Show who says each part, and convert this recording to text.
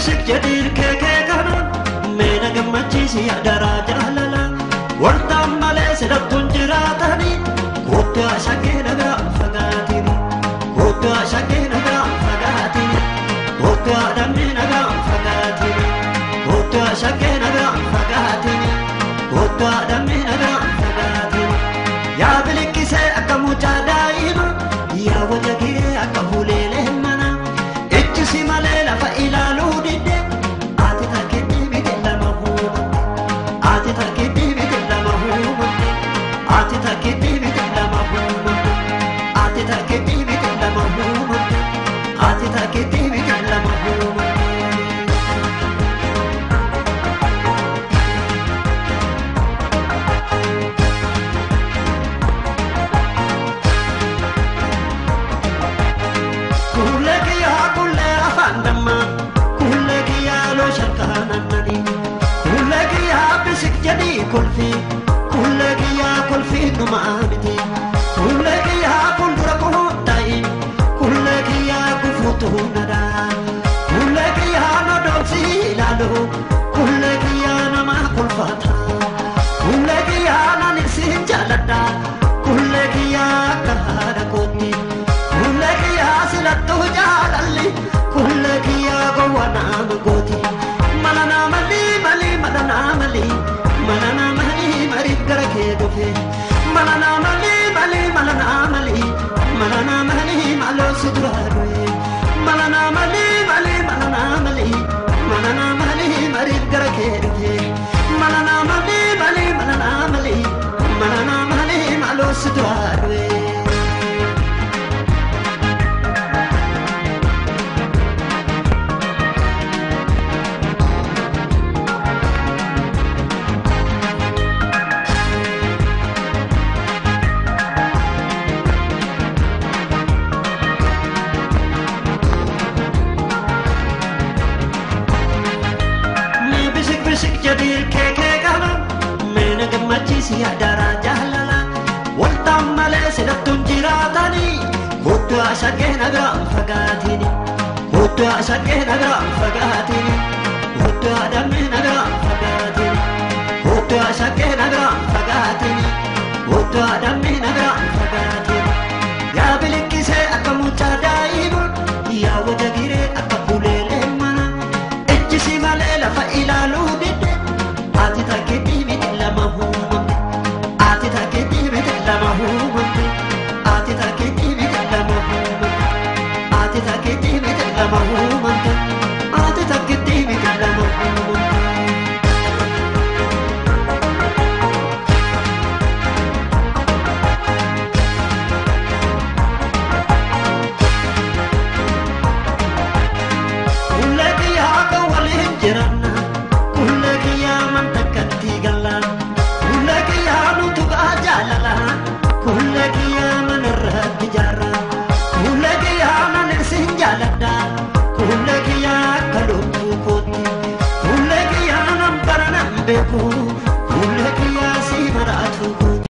Speaker 1: bisik jadir keke kanan mena gammachiisi adara jalala warta male sidatun jiratani kota shakena ga fagatini kota shakena ga fagatini kota damina ga fagatini kota shakena ga fagatini kota damina ga fagatini ya bilikise akamucha daima ya wajage akahulele mana ejsi malela fa ilalu dide ati takidi bidilla mahuma ati takidi bidilla mahuma ati takidi bidilla mahuma ati takidi bidilla mahuma ati takidi bidilla mahuma كلك يا كل في نمامتي كلك يا كل دركه داي كلك يا كفوته ندا كلك يا ندوسي لالو كلك يا نما كل فتا كلك يا ننسي جلدا كلك يا كهار كوتي كلك يا سلطو جالالي كلك يا غوانا كوتي ملنا ملي ملي ملنا ملي malana mali mari garake dofe malana mali mali malana mali malana mali malo sudurado malana mali mali malana mali malana mali mari garake dofe malana mali mali malana mali malana mali malo sudurado jadir keke kanan mena gammachiisi adara jalala walta male sidatun jiratani kota shakena ga fagatini kota shakena ga fagatini kota damina ga fagatini kota shakena ga fagatini kota damina ga fagatini ya bilikise akamucha daimun ya wajagire akabulele mana ejsi malela fa ilalu ati takidi bidilla mahuma ati takidi bidilla mahuma ati takidi bidilla mahuma ati takidi bidilla mahuma ati takidi bidilla mahuma kullaki ya kawalin jiranna kullaki ya man كلك يا نوتك أجللا كلك يا من الرد جرا كلك يا من سنجلدا كلك يا كلوت كوتي كلك يا نمبر نمبكو كلك يا سيمراتو